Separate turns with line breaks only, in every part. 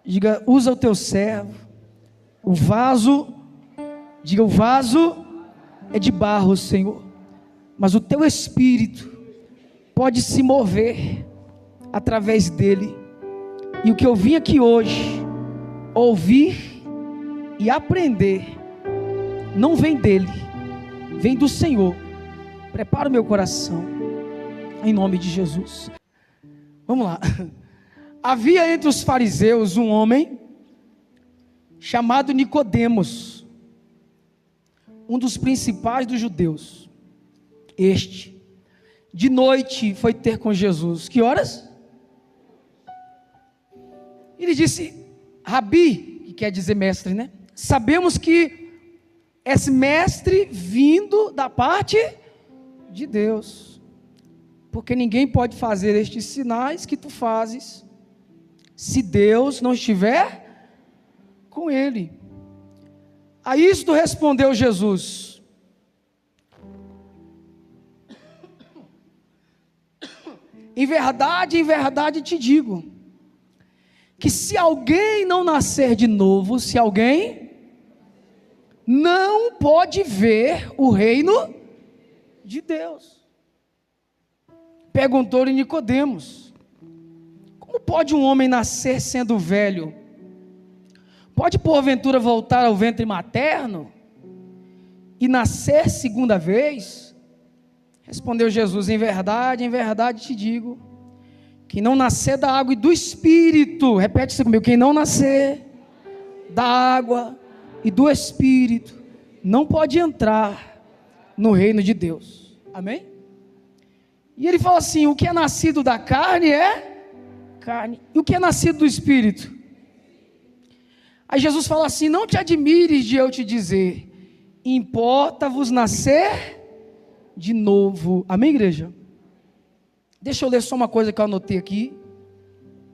Diga, usa o teu servo. O vaso, diga, o vaso é de barro, Senhor. Mas o teu Espírito pode se mover através dele. E o que eu vim aqui hoje, ouvir e aprender, não vem dele, vem do Senhor. Prepara o meu coração, em nome de Jesus. Vamos lá. Havia entre os fariseus um homem chamado Nicodemos, um dos principais dos judeus. Este, de noite, foi ter com Jesus. Que horas? Ele disse: Rabi, que quer dizer mestre, né? Sabemos que és mestre vindo da parte de Deus, porque ninguém pode fazer estes sinais que tu fazes, se Deus não estiver com ele. A isto respondeu Jesus: em verdade te digo, que se alguém não nascer de novo, se alguém não pode ver o reino de Deus. Perguntou-lhe Nicodemos: como pode um homem nascer sendo velho? Pode porventura voltar ao ventre materno e nascer segunda vez? Respondeu Jesus: em verdade te digo, quem não nascer da água e do Espírito, repete isso comigo, quem não nascer da água e do Espírito, não pode entrar no reino de Deus. Amém? E ele fala assim: o que é nascido da carne é carne, e o que é nascido do Espírito? Aí Jesus fala assim: não te admires de eu te dizer, importa-vos nascer de novo. Amém, igreja? Deixa eu ler só uma coisa que eu anotei aqui,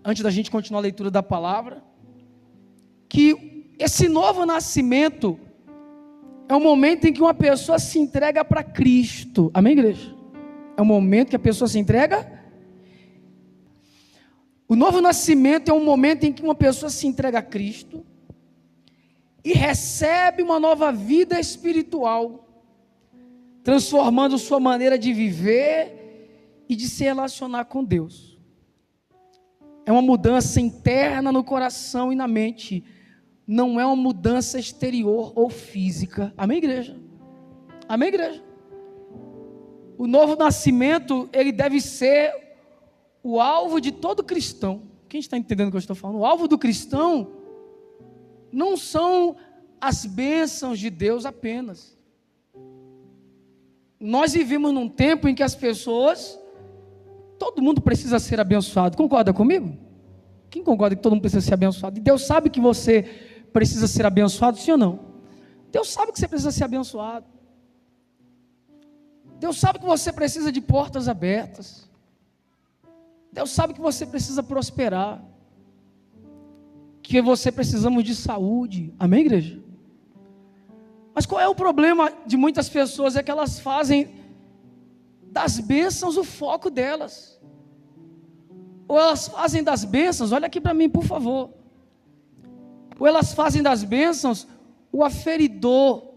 antes da gente continuar a leitura da palavra, que esse novo nascimento é o momento em que uma pessoa se entrega para Cristo. Amém, igreja? É o momento que a pessoa se entrega. O novo nascimento é um momento em que uma pessoa se entrega a Cristo e recebe uma nova vida espiritual, transformando sua maneira de viver e de se relacionar com Deus. É uma mudança interna no coração e na mente, não é uma mudança exterior ou física. Amém, igreja? Amém, igreja? O novo nascimento, ele deve ser o alvo de todo cristão. Quem está entendendo o que eu estou falando? O alvo do cristão não são as bênçãos de Deus apenas. Nós vivemos num tempo em que as pessoas, todo mundo precisa ser abençoado. Concorda comigo? Quem concorda que todo mundo precisa ser abençoado? E Deus sabe que você precisa ser abençoado, sim ou não? Deus sabe que você precisa ser abençoado. Deus sabe que você precisa de portas abertas. Deus sabe que você precisa prosperar, que você precisamos de saúde. Amém, igreja? Mas qual é o problema de muitas pessoas? É que elas fazem das bênçãos o foco delas, ou elas fazem das bênçãos, olha aqui para mim por favor, ou elas fazem das bênçãos o aferidor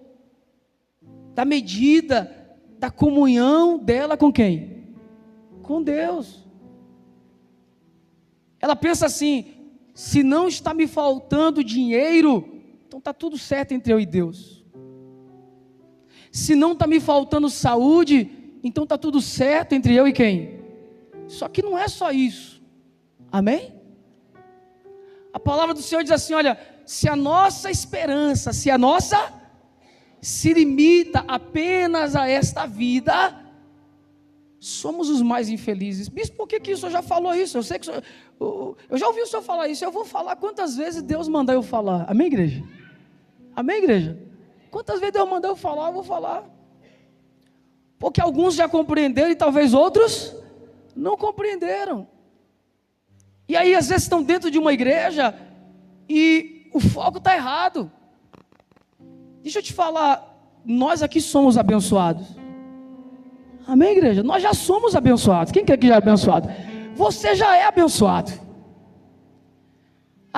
da medida da comunhão dela com quem? Com Deus. Ela pensa assim: se não está me faltando dinheiro, então está tudo certo entre eu e Deus. Se não está me faltando saúde, então está tudo certo entre eu e quem? Só que não é só isso. Amém? A palavra do Senhor diz assim: olha, se a nossa esperança, se a nossa se limita apenas a esta vida, somos os mais infelizes. Bispo, por que o senhor já falou isso? Eu sei que eu já ouvi o senhor falar isso. Eu vou falar quantas vezes Deus mandar eu falar. Amém, igreja? Amém, igreja? Quantas vezes Deus mandar eu falar, eu vou falar. Porque alguns já compreenderam e talvez outros não compreenderam. E aí às vezes estão dentro de uma igreja e o foco está errado. Deixa eu te falar, nós aqui somos abençoados. Amém, igreja? Nós já somos abençoados. Quem quer que já é abençoado? Você já é abençoado.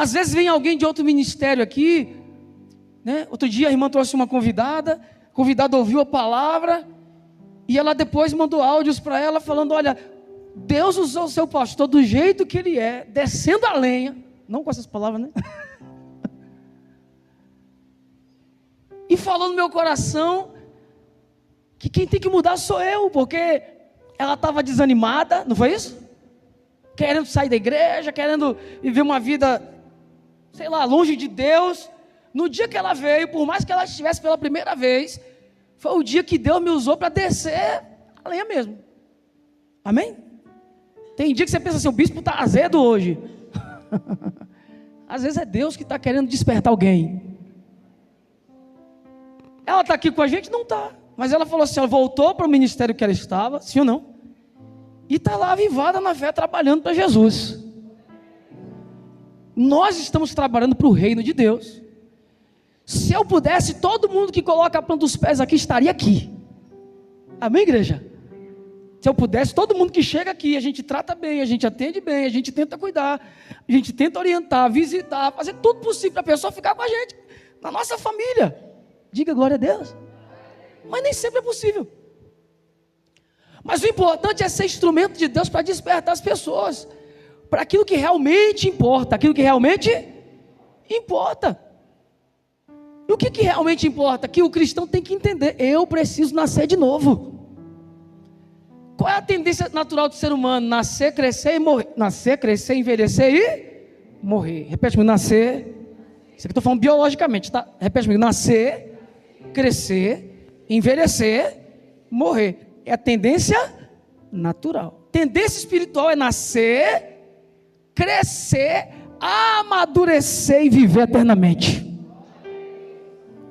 Às vezes vem alguém de outro ministério aqui, né? Outro dia a irmã trouxe uma convidada, a convidada ouviu a palavra, e ela depois mandou áudios para ela falando, olha, Deus usou o seu pastor do jeito que ele é, descendo a lenha, não com essas palavras, né? E falou no meu coração, que quem tem que mudar sou eu, porque ela estava desanimada, não foi isso? Querendo sair da igreja, querendo viver uma vida, sei lá, longe de Deus. No dia que ela veio, por mais que ela estivesse pela primeira vez, foi o dia que Deus me usou para descer a lenha mesmo. Amém? Tem dia que você pensa assim, o bispo está azedo hoje. Às vezes é Deus que está querendo despertar alguém. Ela está aqui com a gente? Não está. Mas ela falou assim, ela voltou para o ministério que ela estava, sim ou não? E está lá avivada na fé, trabalhando para Jesus. Nós estamos trabalhando para o reino de Deus. Se eu pudesse, todo mundo que coloca a planta dos pés aqui estaria aqui. Amém, igreja? Se eu pudesse, todo mundo que chega aqui, a gente trata bem, a gente atende bem, a gente tenta cuidar, a gente tenta orientar, visitar, fazer tudo possível para a pessoa ficar com a gente, na nossa família. Diga glória a Deus. Mas nem sempre é possível. Mas o importante é ser instrumento de Deus para despertar as pessoas para aquilo que realmente importa, aquilo que realmente importa. E o que realmente importa? Que o cristão tem que entender, eu preciso nascer de novo. Qual é a tendência natural do ser humano? Nascer, crescer e morrer. Nascer, crescer, envelhecer e morrer. Repete comigo, nascer. Isso aqui eu estou falando biologicamente, tá? Repete comigo, nascer, crescer, envelhecer, morrer. É a tendência natural. Tendência espiritual é nascer, crescer, amadurecer e viver eternamente.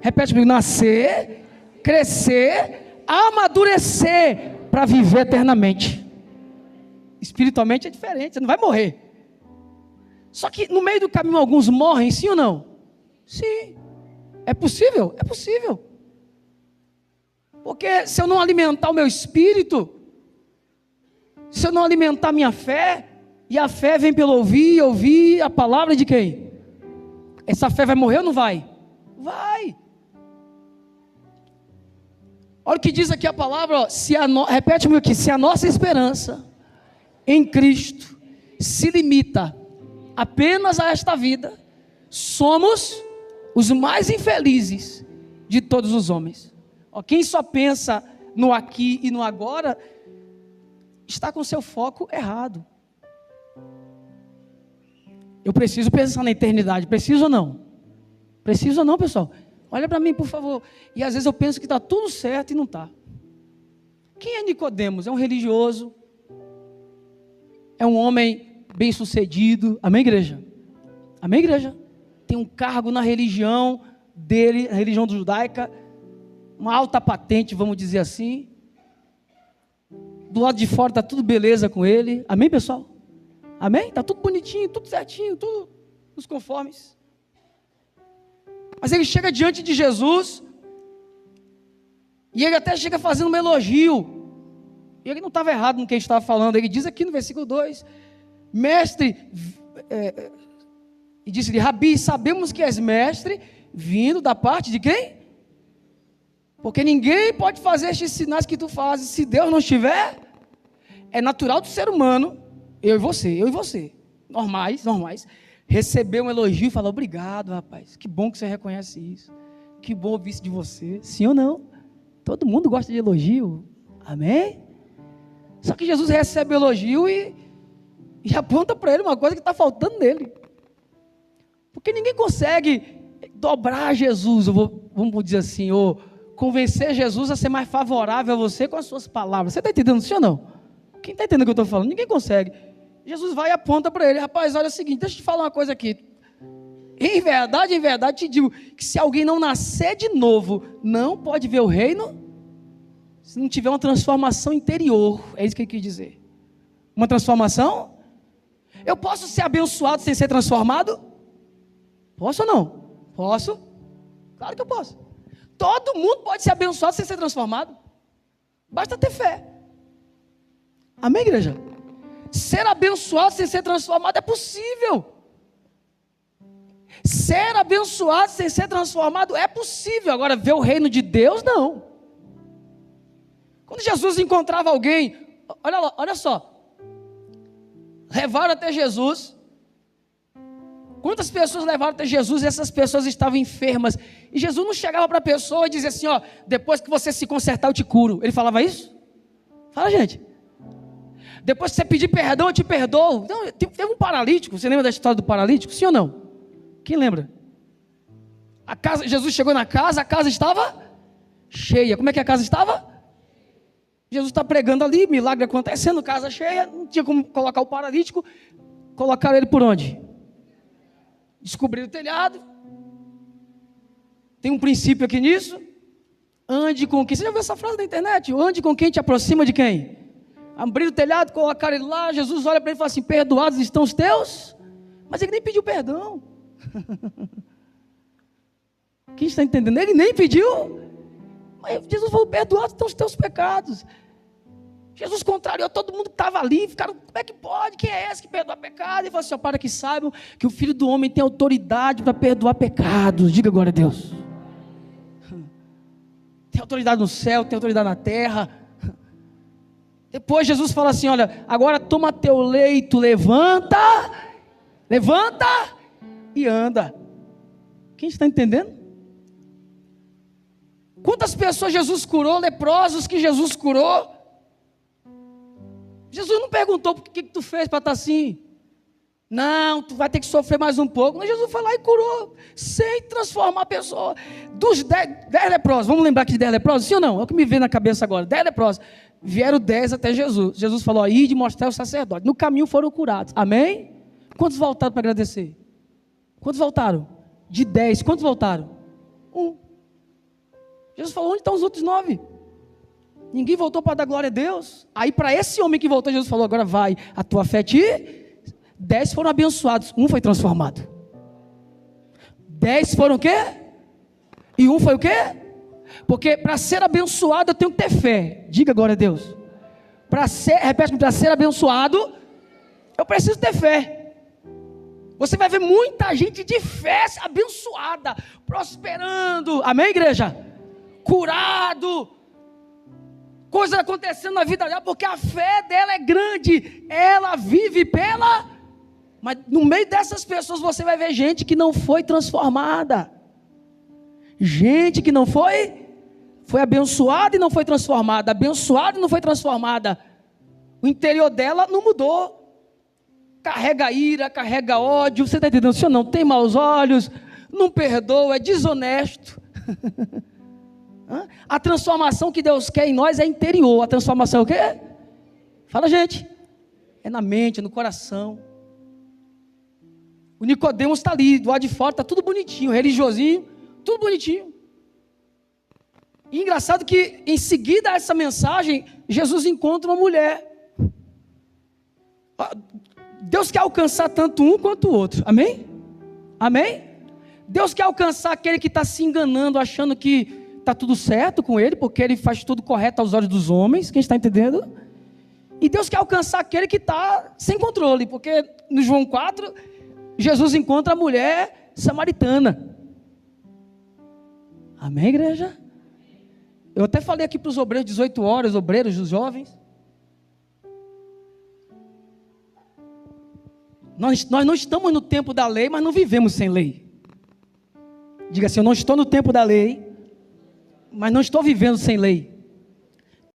Repete comigo, nascer, crescer, amadurecer para viver eternamente. Espiritualmente é diferente, você não vai morrer. Só que no meio do caminho alguns morrem, sim ou não? Sim. É possível? É possível. Porque se eu não alimentar o meu espírito, se eu não alimentar a minha fé, e a fé vem pelo ouvir a palavra de quem? Essa fé vai morrer ou não vai? Vai. Olha o que diz aqui a palavra, ó, repete comigo aqui, se a nossa esperança em Cristo se limita apenas a esta vida, somos os mais infelizes de todos os homens. Ó, quem só pensa no aqui e no agora, está com seu foco errado. Eu preciso pensar na eternidade, preciso ou não? Preciso ou não, pessoal? Olha para mim, por favor. E às vezes eu penso que está tudo certo e não está. Quem é Nicodemos? É um religioso, é um homem bem sucedido. Amém, igreja? Amém, igreja? Tem um cargo na religião dele, a religião judaica, uma alta patente, vamos dizer assim. Do lado de fora está tudo beleza com ele. Amém, pessoal? Amém? Está tudo bonitinho, tudo certinho, tudo nos conformes. Mas ele chega diante de Jesus, e ele até chega fazendo um elogio. E ele não estava errado no que ele estava falando. Ele diz aqui no versículo 2, mestre, e disse-lhe, Rabi, sabemos que és mestre, vindo da parte de quem? Porque ninguém pode fazer estes sinais que tu fazes, se Deus não estiver. É natural do ser humano, eu e você, normais, receber um elogio e falar, obrigado rapaz, que bom que você reconhece isso, que bom ouvir isso de você, sim ou não? Todo mundo gosta de elogio, amém? Só que Jesus recebe o elogio e aponta para ele uma coisa que está faltando nele, porque ninguém consegue dobrar Jesus, vamos dizer assim, ou convencer Jesus a ser mais favorável a você com as suas palavras. Você está entendendo isso ou não? Quem está entendendo o que eu estou falando? Ninguém consegue. Jesus vai e aponta para ele, rapaz, olha o seguinte, deixa eu te falar uma coisa aqui. Em verdade te digo, que se alguém não nascer de novo, não pode ver o reino, se não tiver uma transformação interior. É isso que ele quis dizer. Uma transformação? Eu posso ser abençoado sem ser transformado? Posso ou não? Posso. Claro que eu posso. Todo mundo pode ser abençoado sem ser transformado. Basta ter fé. Amém, igreja? Ser abençoado sem ser transformado é possível. Ser abençoado sem ser transformado é possível. Agora, ver o reino de Deus, não. Quando Jesus encontrava alguém, olha só, levaram até Jesus. Quantas pessoas levaram até Jesus e essas pessoas estavam enfermas? E Jesus não chegava para a pessoa e dizia assim, ó, depois que você se consertar eu te curo. Ele falava isso? Fala, gente. Depois que você pedir perdão eu te perdoo. Então, teve um paralítico, você lembra da história do paralítico? Sim ou não? Quem lembra? Jesus chegou na casa, a casa estava cheia. Como é que a casa estava? Jesus está pregando ali, milagre acontecendo, casa cheia, não tinha como colocar o paralítico. Colocaram ele por onde? Descobriram o telhado. Tem um princípio aqui nisso. Ande com quem? Você já viu essa frase na internet? Ande com quem te aproxima de quem? Abriram o telhado, colocaram ele lá. Jesus olha para ele e fala assim, perdoados estão os teus? Mas ele nem pediu perdão. Quem está entendendo? Ele nem pediu. Mas Jesus falou, perdoados estão os teus pecados. Jesus contrariou todo mundo que estava ali, ficaram, como é que pode? Quem é esse que perdoa pecado? Ele falou assim, ó, para que saibam que o Filho do Homem tem autoridade para perdoar pecados. Diga glória a Deus. Tem autoridade no céu, tem autoridade na terra. Depois Jesus fala assim, olha, agora toma teu leito, levanta e anda. Quem está entendendo? Quantas pessoas Jesus curou, leprosos que Jesus curou? Jesus não perguntou por que tu fez para estar assim. Não, tu vai ter que sofrer mais um pouco. Mas Jesus foi lá e curou, sem transformar a pessoa. Dos 10 leprosos, vamos lembrar aqui de 10 leprosos? Sim ou não? É o que me vem na cabeça agora. 10 leprosos, vieram 10 até Jesus. Jesus falou, ide mostrar o sacerdote. No caminho foram curados, amém? Quantos voltaram para agradecer? Quantos voltaram? De 10, quantos voltaram? 1. Jesus falou, onde estão os outros 9? Ninguém voltou para dar glória a Deus. Aí para esse homem que voltou, Jesus falou, agora vai, a tua fé te... 10 foram abençoados, 1 foi transformado. 10 foram o quê? E 1 foi o quê? Porque para ser abençoado eu tenho que ter fé. Diga glória a Deus. Repete, para ser abençoado eu preciso ter fé. Você vai ver muita gente de fé abençoada, prosperando, amém, igreja? Curado, coisas acontecendo na vida dela, porque a fé dela é grande, ela vive pela... Mas no meio dessas pessoas você vai ver gente que não foi transformada, gente que não foi abençoada e não foi transformada, abençoada e não foi transformada. O interior dela não mudou, carrega ira, carrega ódio, você está entendendo? Senhor, não tem maus olhos, não perdoa, é desonesto. A transformação que Deus quer em nós é interior. A transformação é o quê? Fala, gente. É na mente, é no coração. O Nicodemos está ali, do lado de fora, está tudo bonitinho, religiosinho, tudo bonitinho. E engraçado que em seguida a essa mensagem, Jesus encontra uma mulher. Deus quer alcançar tanto um quanto o outro, amém? Amém? Deus quer alcançar aquele que está se enganando, achando que está tudo certo com ele, porque ele faz tudo correto aos olhos dos homens. Quem está entendendo? E Deus quer alcançar aquele que está sem controle, porque no João 4, Jesus encontra a mulher samaritana. Amém, igreja? Eu até falei aqui para os obreiros, 18 horas, obreiros, os jovens. Nós não estamos no tempo da lei, mas não vivemos sem lei. Diga assim, eu não estou no tempo da lei, mas não estou vivendo sem lei.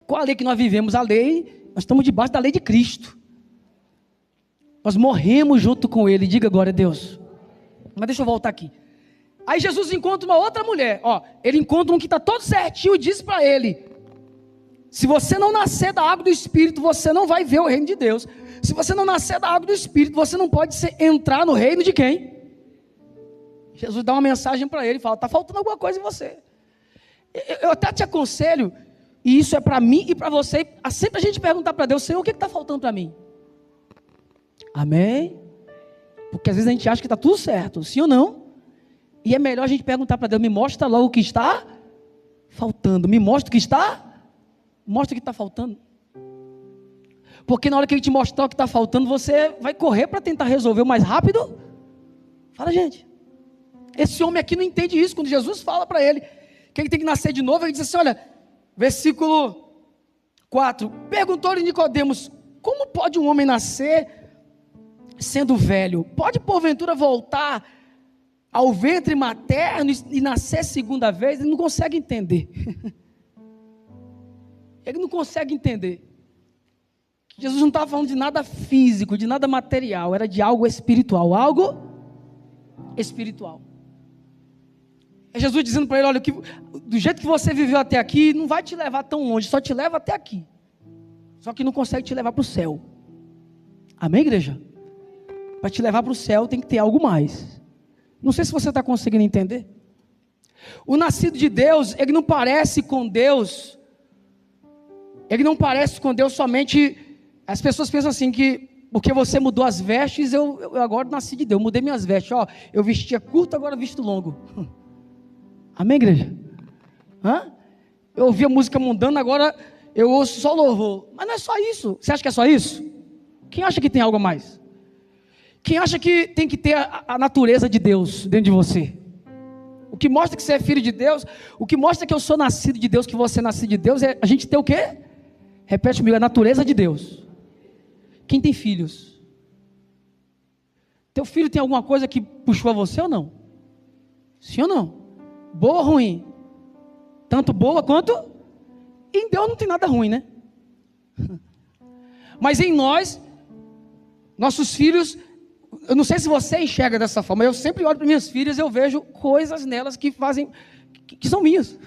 Qual a lei que nós vivemos? A lei, nós estamos debaixo da lei de Cristo. Nós morremos junto com Ele, diga glória a Deus. Mas deixa eu voltar aqui. Aí Jesus encontra uma outra mulher, ele encontra um que está todo certinho e diz para ele, se você não nascer da água do Espírito, você não vai ver o reino de Deus. Se você não nascer da água do Espírito, você não pode entrar no reino de quem? Jesus dá uma mensagem para ele, fala, está faltando alguma coisa em você. Eu até te aconselho, e isso é para mim e para você, sempre a gente perguntar para Deus, Senhor, o que está faltando para mim? Amém? Porque às vezes a gente acha que está tudo certo, sim ou não? E é melhor a gente perguntar para Deus, me mostra logo o que está faltando, me mostra o que está faltando. Porque na hora que Ele te mostrar o que está faltando, você vai correr para tentar resolver o mais rápido. Fala, gente. Esse homem aqui não entende isso. Quando Jesus fala para ele que ele tem que nascer de novo, ele diz assim, olha, versículo 4, perguntou-lhe Nicodemos, como pode um homem nascer sendo velho? Pode porventura voltar ao ventre materno e nascer segunda vez? Ele não consegue entender. Ele não consegue entender. Jesus não estava falando de nada físico, de nada material, era de algo espiritual, algo espiritual. É Jesus dizendo para ele, olha, do jeito que você viveu até aqui, não vai te levar tão longe, só te leva até aqui. Só que não consegue te levar para o céu. Amém, igreja? Para te levar para o céu tem que ter algo mais. Não sei se você está conseguindo entender. O nascido de Deus, ele não parece com Deus. Ele não parece com Deus somente. As pessoas pensam assim que porque você mudou as vestes, eu agora nasci de Deus. Eu mudei minhas vestes. Ó, eu vestia curto, agora visto longo. Amém, igreja? Eu ouvia música mundana, agora eu ouço só louvor. Mas não é só isso. Você acha que é só isso? Quem acha que tem algo a mais? Quem acha que tem que ter a natureza de Deus dentro de você? O que mostra que você é filho de Deus, o que mostra que eu sou nascido de Deus, que você é nascido de Deus, é a gente ter o quê? Repete comigo, a natureza de Deus. Quem tem filhos? Teu filho tem alguma coisa que puxou a você ou não? Sim ou não? Boa ou ruim? Tanto boa quanto? Em Deus não tem nada ruim, né? Mas em nós, nossos filhos, eu não sei se você enxerga dessa forma, eu sempre olho para minhas filhas e eu vejo coisas nelas que fazem, que são minhas.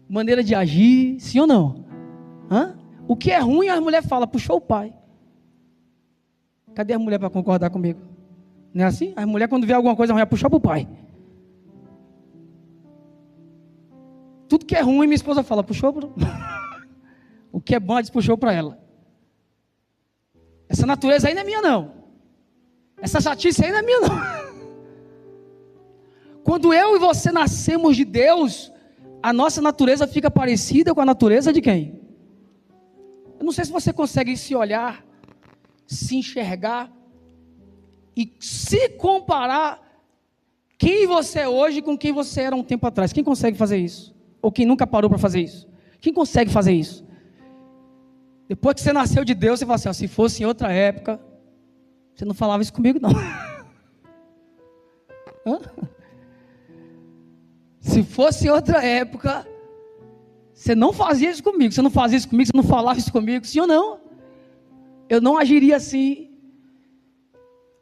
Maneira de agir, sim ou não? O que é ruim, a mulher fala, puxou o pai. Cadê a mulher para concordar comigo? Não é assim? A mulher quando vê alguma coisa ruim, puxou para o pai. Tudo que é ruim, minha esposa fala, puxou para o que é bom, ela diz, puxou para ela. Essa natureza aí não é minha não. Essa chatice aí não é minha não. Quando eu e você nascemos de Deus, a nossa natureza fica parecida com a natureza de quem? Eu não sei se você consegue se olhar, se enxergar e se comparar quem você é hoje com quem você era um tempo atrás. Quem consegue fazer isso? Ou quem nunca parou para fazer isso? Quem consegue fazer isso? Depois que você nasceu de Deus, você fala assim, ó, se fosse em outra época, você não falava isso comigo não. Se fosse em outra época, você não fazia isso comigo, você não fazia isso comigo, você não falava isso comigo, sim ou não? Eu não agiria assim.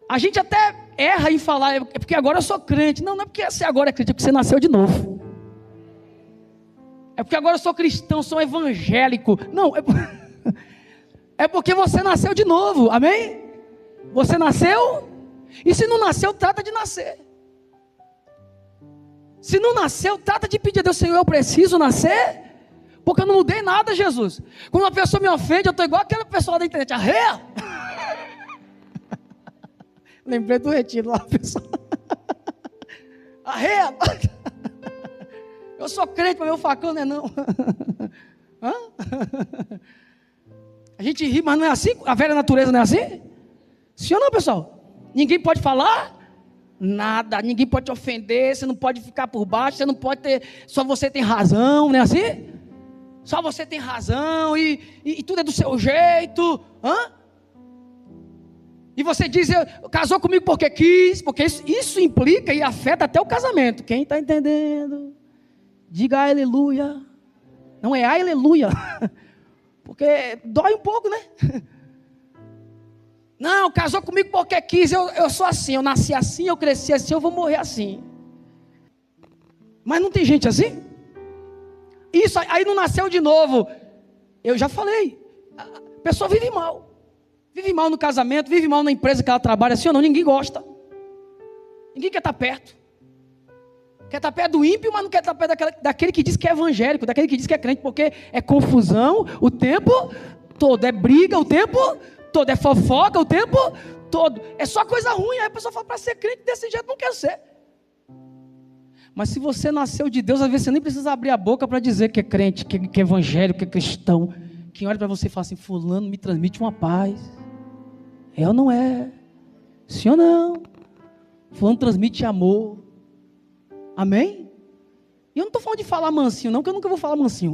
A gente até erra em falar, é porque agora eu sou crente. Não, não é porque você agora é crente, é porque você nasceu de novo. É porque agora eu sou cristão, sou evangélico. Não, é porque você nasceu de novo, amém? Você nasceu, e se não nasceu, trata de nascer. Se não nasceu, trata de pedir a Deus, Senhor, eu preciso nascer, porque eu não mudei nada, Jesus. Quando uma pessoa me ofende, eu estou igual aquela pessoa da internet, arreia. Lembrei do retiro lá, pessoal. Arreia. Eu sou crente, mas meu facão não é não. A gente ri, mas não é assim? A velha natureza não é assim? Sim ou não, pessoal? Ninguém pode falar nada, ninguém pode te ofender, você não pode ficar por baixo, você não pode ter, só você tem razão, não é assim? Só você tem razão e tudo é do seu jeito, E você diz, casou comigo porque quis, porque isso implica e afeta até o casamento. Quem está entendendo? Diga aleluia. Não é aleluia. Porque dói um pouco, né? Não, casou comigo porque quis, eu sou assim, eu nasci assim, eu cresci assim, eu vou morrer assim. Mas não tem gente assim? Isso, aí não nasceu de novo. Eu já falei, a pessoa vive mal. Vive mal no casamento, vive mal na empresa que ela trabalha, assim ou não, ninguém gosta. Ninguém quer estar perto. Quer estar perto do ímpio, mas não quer estar perto daquele que diz que é evangélico, daquele que diz que é crente, porque é confusão o tempo todo, é briga o tempo todo, é fofoca o tempo todo, é só coisa ruim. Aí a pessoa fala, para ser crente desse jeito não quer ser. Mas se você nasceu de Deus, às vezes você nem precisa abrir a boca para dizer que é crente, que é evangélico, que é cristão. Quem olha para você e fala assim, fulano me transmite uma paz. É ou não é? Sim ou não? Fulano transmite amor. Amém? E eu não estou falando de falar mansinho, não, que eu nunca vou falar mansinho.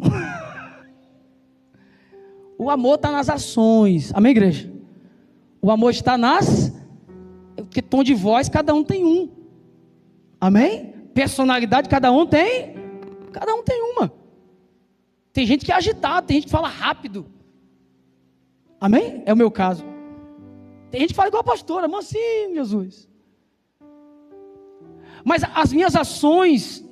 O amor está nas ações. Amém, igreja? O amor está nas... Porque tom de voz, cada um tem um. Amém? Personalidade, cada um tem uma. Tem gente que é agitado, tem gente que fala rápido. Amém? É o meu caso. Tem gente que fala igual a pastora, mansinho, Jesus. Mas as minhas ações,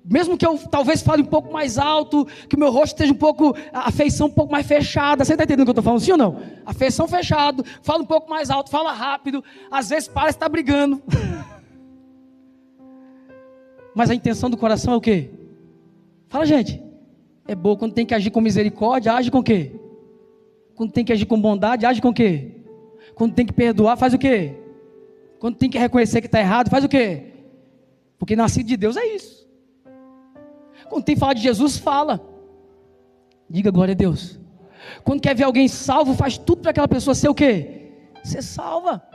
mesmo que eu talvez fale um pouco mais alto, que o meu rosto esteja um pouco, a feição um pouco mais fechada, você está entendendo o que eu estou falando, sim ou não? A feição fechada, fala um pouco mais alto, fala rápido, às vezes parece estar brigando. Mas a intenção do coração é o quê? Fala, gente. É boa. Quando tem que agir com misericórdia, age com o quê? Quando tem que agir com bondade, age com o quê? Quando tem que perdoar, faz o quê? Quando tem que reconhecer que está errado, faz o quê? Porque nascido de Deus é isso. Quando tem que falar de Jesus, fala. Diga glória a Deus. Quando quer ver alguém salvo, faz tudo para aquela pessoa ser o quê? Ser salva.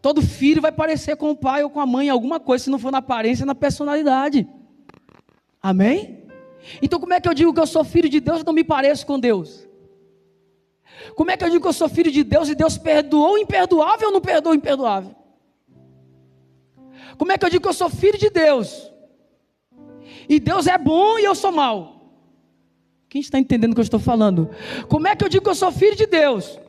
Todo filho vai parecer com o pai ou com a mãe em alguma coisa, se não for na aparência, na personalidade. Amém? Então como é que eu digo que eu sou filho de Deus e não me pareço com Deus? Como é que eu digo que eu sou filho de Deus e Deus perdoou o imperdoável ou não perdoou o imperdoável? Como é que eu digo que eu sou filho de Deus e Deus é bom e eu sou mau? Quem está entendendo o que eu estou falando? Como é que eu digo que eu sou filho de Deus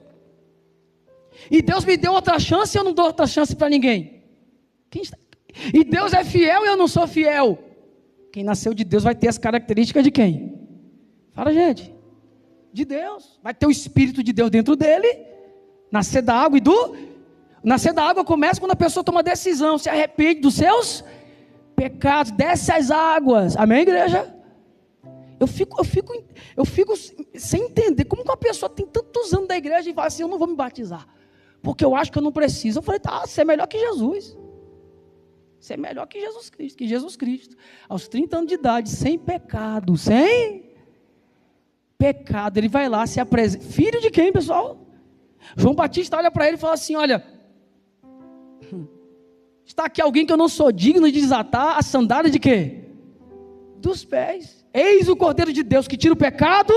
e Deus me deu outra chance e eu não dou outra chance para ninguém? E Deus é fiel e eu não sou fiel? Quem nasceu de Deus vai ter as características de quem? Fala, gente. De Deus. Vai ter o Espírito de Deus dentro dele. Nascer da água Nascer da água começa quando a pessoa toma decisão, se arrepende dos seus pecados, desce as águas. Amém, igreja? Eu fico sem entender como que uma pessoa tem tantos anos da igreja e fala assim, eu não vou me batizar, porque eu acho que eu não preciso. Eu falei, tá, você é melhor que Jesus. Você é melhor que Jesus Cristo. Aos 30 anos de idade, sem pecado, ele vai lá, se apresenta. Filho de quem, pessoal? João Batista olha para ele e fala assim, olha, está aqui alguém que eu não sou digno de desatar a sandália de quê? Dos pés. Eis o Cordeiro de Deus que tira o pecado.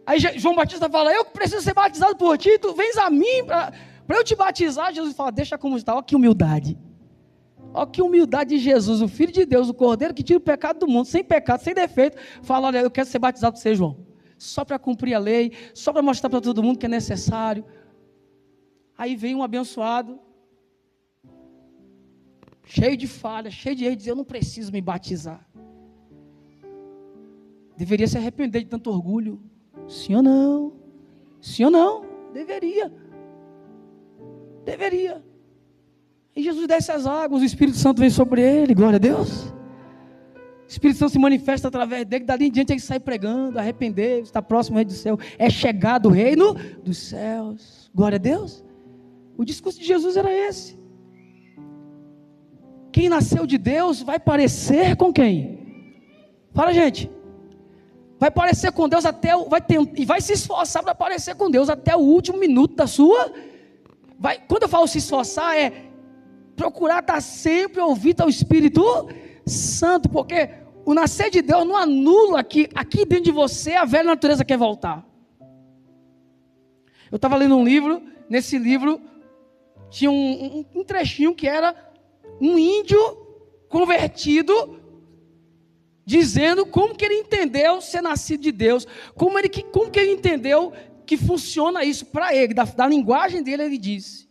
Aí João Batista fala, eu que preciso ser batizado por ti, tu vens a mim para eu te batizar. Jesus fala, deixa como está. Olha que humildade. Olha que humildade de Jesus, o Filho de Deus, o Cordeiro que tira o pecado do mundo, sem pecado, sem defeito. Fala, olha, eu quero ser batizado por você, João. Só para cumprir a lei, só para mostrar para todo mundo que é necessário. Aí vem um abençoado, cheio de falha, cheio de erro, dizer, eu não preciso me batizar. Deveria se arrepender de tanto orgulho. Sim ou não? Sim ou não? Deveria. E Jesus desce as águas, o Espírito Santo vem sobre ele, glória a Deus. O Espírito Santo se manifesta através dele, dali em diante ele sai pregando, arrepender, está próximo ao reino do céu, é chegado o reino dos céus, glória a Deus. O discurso de Jesus era esse. Quem nasceu de Deus vai parecer com quem? Fala, gente. Vai parecer com Deus e vai se esforçar para parecer com Deus até o último minuto da sua. Quando eu falo se esforçar, é procurar estar sempre ouvindo ao Espírito Santo, porque o nascer de Deus não anula que aqui dentro de você a velha natureza quer voltar. Eu estava lendo um livro, nesse livro tinha um trechinho que era um índio convertido, dizendo como que ele entendeu ser nascido de Deus, como que ele entendeu que funciona isso para ele, da linguagem dele. Ele disse,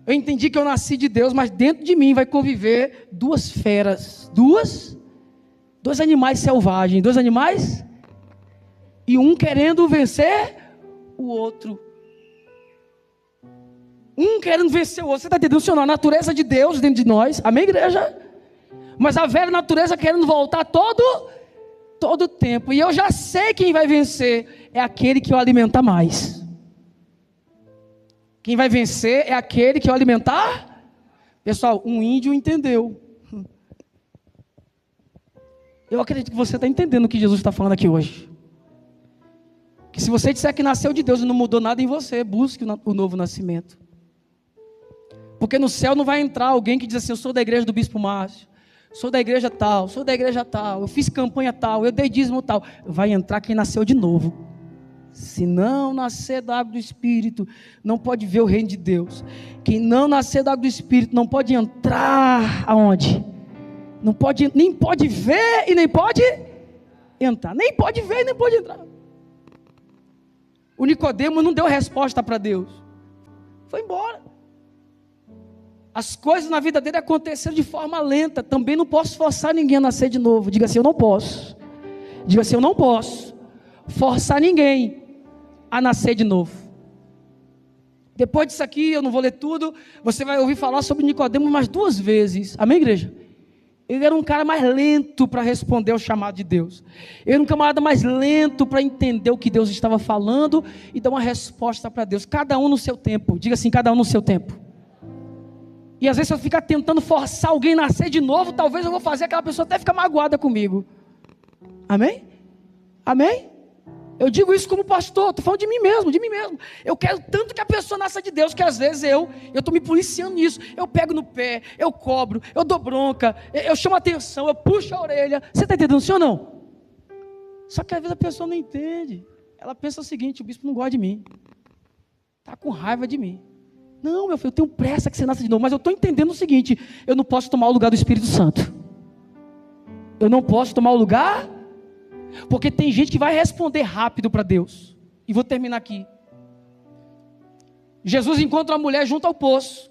eu entendi que eu nasci de Deus, mas dentro de mim vai conviver duas feras, dois animais selvagens, e um querendo vencer o outro. Um querendo vencer o outro. Você está entendendo? A natureza de Deus dentro de nós. Amém, igreja? Mas a velha natureza querendo voltar todo o tempo. E eu já sei quem vai vencer. É aquele que eu alimentar mais. Quem vai vencer é aquele que eu alimentar. Pessoal, um índio entendeu. Eu acredito que você está entendendo o que Jesus está falando aqui hoje. Que se você disser que nasceu de Deus e não mudou nada em você, busque o novo nascimento. Porque no céu não vai entrar alguém que diz assim: eu sou da igreja do Bispo Márcio, sou da igreja tal, sou da igreja tal, eu fiz campanha tal, eu dei dízimo tal. Vai entrar quem nasceu de novo. Se não nascer da água do Espírito, não pode ver o reino de Deus. Quem não nascer da água do Espírito não pode entrar aonde? Não pode, nem pode ver e nem pode entrar. Nem pode ver e nem pode entrar. O Nicodemo não deu resposta para Deus. Foi embora. As coisas na vida dele aconteceram de forma lenta. Também não posso forçar ninguém a nascer de novo. Diga assim: eu não posso. Diga assim: eu não posso forçar ninguém a nascer de novo. Depois disso aqui, eu não vou ler tudo. Você vai ouvir falar sobre Nicodemo mais 2 vezes. Amém, igreja? Ele era um cara mais lento para responder ao chamado de Deus. Ele era um camarada mais lento para entender o que Deus estava falando e dar uma resposta para Deus. Cada um no seu tempo. Diga assim: cada um no seu tempo. E às vezes se eu ficar tentando forçar alguém a nascer de novo, talvez eu vou fazer aquela pessoa até ficar magoada comigo. Amém? Amém? Eu digo isso como pastor, estou falando de mim mesmo, de mim mesmo. Eu quero tanto que a pessoa nasça de Deus, que às vezes eu estou me policiando nisso. Eu pego no pé, eu cobro, eu dou bronca, eu chamo atenção, eu puxo a orelha. Você está entendendo, sim ou não? Só que às vezes a pessoa não entende. Ela pensa o seguinte: o bispo não gosta de mim, está com raiva de mim. Não, meu filho, eu tenho pressa que você nasça de novo, mas eu estou entendendo o seguinte: eu não posso tomar o lugar do Espírito Santo. Eu não posso tomar o lugar... Porque tem gente que vai responder rápido para Deus. E vou terminar aqui. Jesus encontra uma mulher junto ao poço.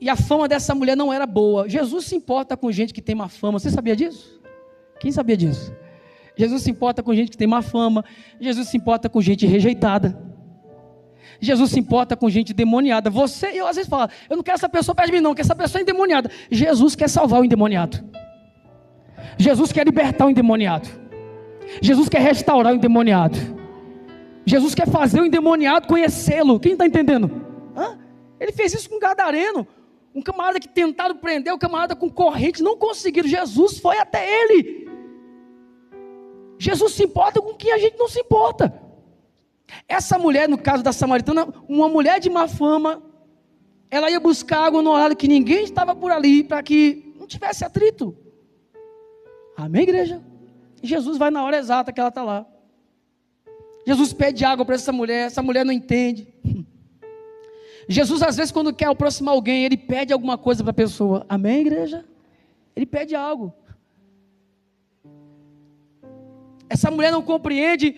E a fama dessa mulher não era boa. Jesus se importa com gente que tem má fama. Você sabia disso? Quem sabia disso? Jesus se importa com gente que tem má fama. Jesus se importa com gente rejeitada. Jesus se importa com gente endemoniada. Eu às vezes falo: eu não quero essa pessoa perto de mim não, que essa pessoa é endemoniada. Jesus quer salvar o endemoniado. Jesus quer libertar o endemoniado. Jesus quer restaurar o endemoniado. Jesus quer fazer o endemoniado conhecê-lo. Quem está entendendo? Ele fez isso com um gadareno. Um camarada que tentaram prender, um camarada com corrente, não conseguiram. Jesus foi até ele. Jesus se importa com quem a gente não se importa. Essa mulher, no caso da samaritana, uma mulher de má fama, ela ia buscar água no horário que ninguém estava por ali, para que não tivesse atrito. Amém, igreja? E Jesus vai na hora exata que ela está lá. Jesus pede água para essa mulher não entende. Jesus, às vezes, quando quer aproximar alguém, ele pede alguma coisa para a pessoa. Amém, igreja? Ele pede algo. Essa mulher não compreende.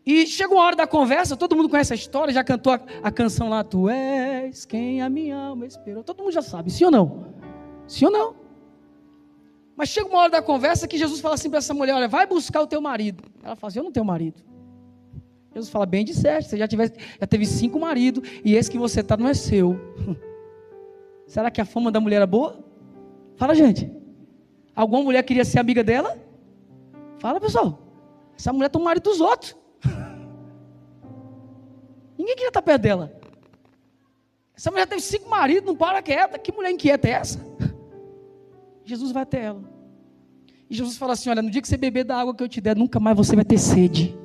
E chega uma hora da conversa, todo mundo conhece a história, já cantou a canção lá: tu és quem a minha alma esperou. Todo mundo já sabe, sim ou não? Sim ou não? Mas chega uma hora da conversa que Jesus fala assim para essa mulher: olha, vai buscar o teu marido. Ela fala assim: eu não tenho marido. Jesus fala: bem disseste, você já teve 5 maridos, e esse que você está não é seu. Será que a fama da mulher era boa? Fala, gente. Alguma mulher queria ser amiga dela? Fala, pessoal. Essa mulher tem o marido dos outros. Ninguém queria estar perto dela. Essa mulher teve 5 maridos, não para quieta. Que mulher inquieta é essa? Jesus vai até ela. E Jesus fala assim: olha, no dia que você beber da água que eu te der, nunca mais você vai ter sede.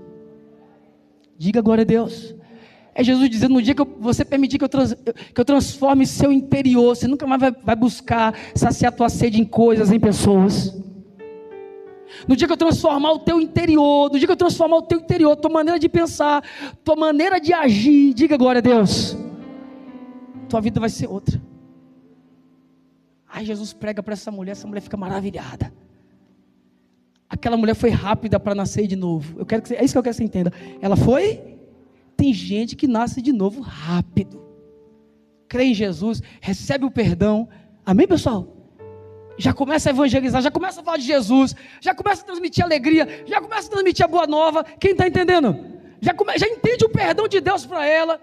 Diga glória a Deus. É Jesus dizendo: no dia que você permitir que eu transforme seu interior, você nunca mais vai buscar saciar a tua sede em coisas, em pessoas. No dia que eu transformar o teu interior, tua maneira de pensar, tua maneira de agir, diga glória a Deus, tua vida vai ser outra. Aí Jesus prega para essa mulher fica maravilhada. Aquela mulher foi rápida para nascer de novo. É isso que eu quero que você entenda. Ela foi. Tem gente que nasce de novo rápido. Crê em Jesus, recebe o perdão. Amém, pessoal? Já começa a evangelizar, já começa a falar de Jesus, já começa a transmitir alegria, já começa a transmitir a boa nova. Quem está entendendo? Já entende o perdão de Deus para ela.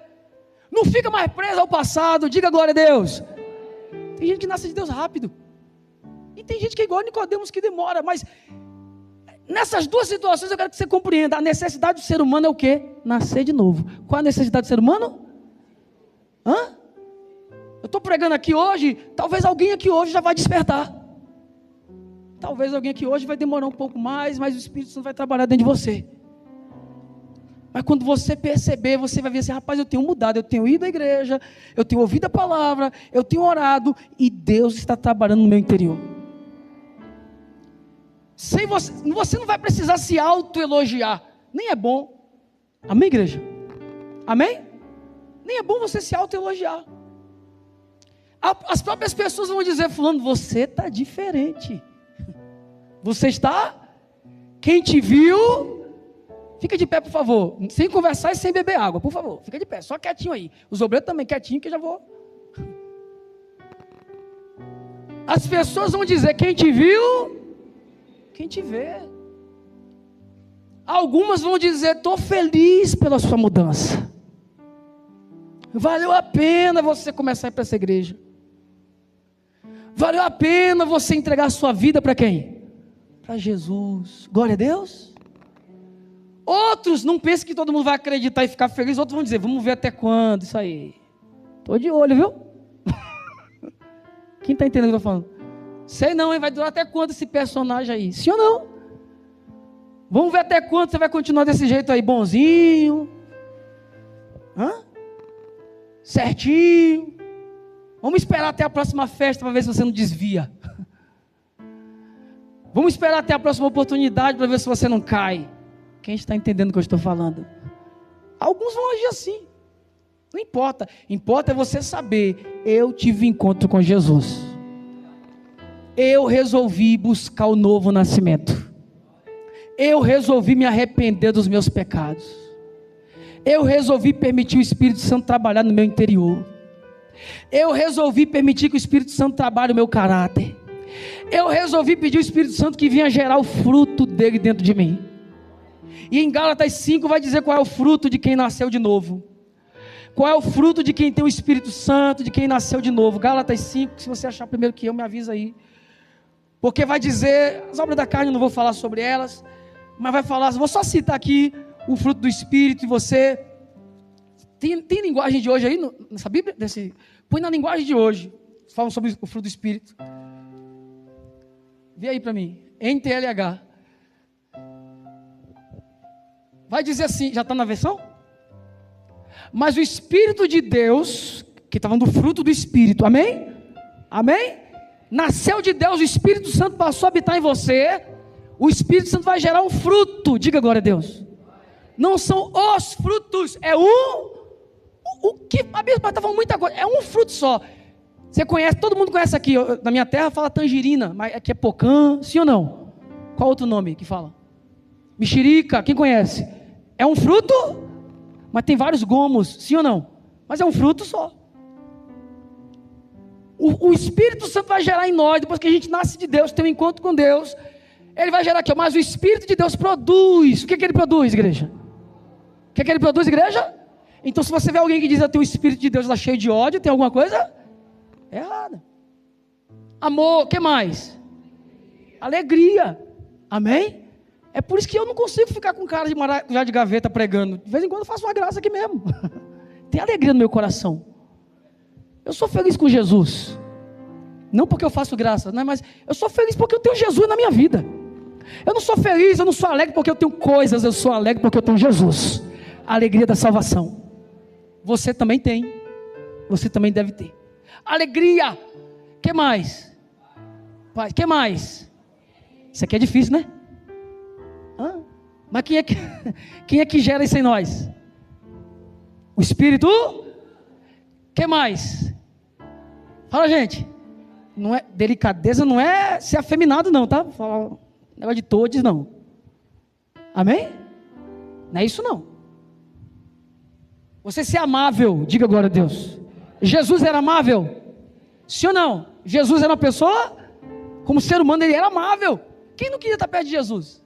Não fica mais presa ao passado. Diga glória a Deus. Tem gente que nasce de Deus rápido. E tem gente que é igual a Nicodemos, que demora. Mas nessas 2 situações eu quero que você compreenda. A necessidade do ser humano é o quê? Nascer de novo. Qual a necessidade do ser humano? Eu estou pregando aqui hoje. Talvez alguém aqui hoje já vai despertar. Talvez alguém aqui hoje vai demorar um pouco mais, mas o Espírito Santo vai trabalhar dentro de você. Mas quando você perceber, você vai ver assim, rapaz, eu tenho mudado, eu tenho ido à igreja, eu tenho ouvido a palavra, eu tenho orado, e Deus está trabalhando no meu interior. Sem você não vai precisar se autoelogiar, nem é bom. Amém, igreja? Amém? Nem é bom você se autoelogiar. As próprias pessoas vão dizer, fulano, você está diferente. Você está? Quem te viu, fica de pé, por favor. Sem conversar e sem beber água, por favor. Fica de pé, só quietinho aí. Os obreiros também quietinho, que eu já vou. As pessoas vão dizer, quem te viu, quem te vê. Algumas vão dizer, estou feliz pela sua mudança. Valeu a pena você começar a ir para essa igreja. Valeu a pena você entregar a sua vida para quem? Para Jesus. Glória a Deus. Outros não pensam que todo mundo vai acreditar e ficar feliz. Outros vão dizer, vamos ver até quando isso aí. Estou de olho, viu? Quem está entendendo o que eu estou falando? Sei não, hein? Vai durar até quando esse personagem aí? Sim ou não? Vamos ver até quando você vai continuar desse jeito aí, bonzinho. Certinho. Vamos esperar até a próxima festa para ver se você não desvia. Vamos esperar até a próxima oportunidade para ver se você não cai. Quem está entendendo o que eu estou falando? Alguns vão agir assim. Não importa. Importa é você saber, eu tive encontro com Jesus. Eu resolvi buscar o novo nascimento. Eu resolvi me arrepender dos meus pecados. Eu resolvi permitir o Espírito Santo trabalhar no meu interior. Eu resolvi permitir que o Espírito Santo trabalhe o meu caráter. Eu resolvi pedir ao Espírito Santo que vinha gerar o fruto dele dentro de mim. E em Gálatas 5 vai dizer qual é o fruto de quem nasceu de novo. Qual é o fruto de quem tem o Espírito Santo, de quem nasceu de novo. Gálatas 5, se você achar primeiro que eu, me avisa aí. Porque vai dizer, as obras da carne eu não vou falar sobre elas, mas vai falar, vou só citar aqui o fruto do Espírito. E você tem linguagem de hoje aí nessa Bíblia? Põe na linguagem de hoje, falam sobre o fruto do Espírito. Vê aí para mim, NTLH. Vai dizer assim, já está na versão? Mas o Espírito de Deus, que está falando do fruto do Espírito, amém? Amém? Nasceu de Deus, o Espírito Santo passou a habitar em você, o Espírito Santo vai gerar um fruto, diga glória a Deus. Não são os frutos, é o que a Bíblia está falando muita coisa, é um fruto só. Você conhece, todo mundo conhece aqui, na minha terra fala tangerina, mas aqui é pocã, sim ou não? Qual outro nome que fala? Mexerica, quem conhece? É um fruto, mas tem vários gomos, sim ou não? Mas é um fruto só. O Espírito Santo vai gerar em nós, depois que a gente nasce de Deus, tem um encontro com Deus, ele vai gerar aqui, mas o Espírito de Deus produz. O que ele produz, igreja? O que ele produz, igreja? Então se você vê alguém que diz que tem o Espírito de Deus está cheio de ódio, tem alguma coisa errada. Amor, o que mais? Alegria, amém? É por isso que eu não consigo ficar com cara de maracujá de gaveta pregando. De vez em quando eu faço uma graça aqui mesmo. Tem alegria no meu coração. Eu sou feliz com Jesus. Não porque eu faço graça, não é, mas eu sou feliz porque eu tenho Jesus na minha vida. Eu não sou feliz, eu não sou alegre porque eu tenho coisas, eu sou alegre porque eu tenho Jesus. A alegria da salvação. Você também tem. Você também deve ter. Alegria. Que mais? Pai, que mais? Isso aqui é difícil, né? Mas quem é que gera isso em nós? O Espírito? Que mais? Fala, gente. Não é, delicadeza não é ser afeminado não, tá? Fala, negócio de todes não. Amém? Não é isso não. Você ser amável, diga glória a Deus. Jesus era amável? Sim ou não? Jesus era uma pessoa, como ser humano ele era amável. Quem não queria estar perto de Jesus?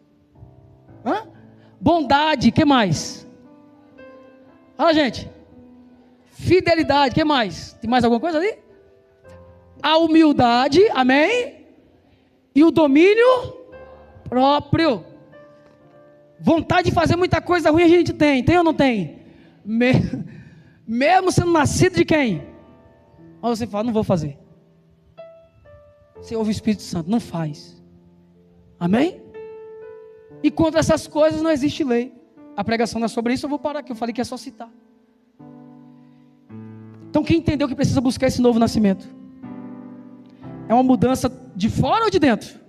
Bondade, que mais? Fala, gente. Fidelidade, que mais? Tem mais alguma coisa ali? A humildade, amém? E o domínio próprio. Vontade de fazer muita coisa ruim a gente tem ou não tem? Mesmo sendo nascido de quem? Aí você fala, não vou fazer. Você ouve o Espírito Santo, não faz. Amém? E contra essas coisas não existe lei. a pregação não é sobre isso, eu vou parar aqui. Eu falei que é só citar. Então quem entendeu que precisa buscar esse novo nascimento? É uma mudança de fora ou de dentro?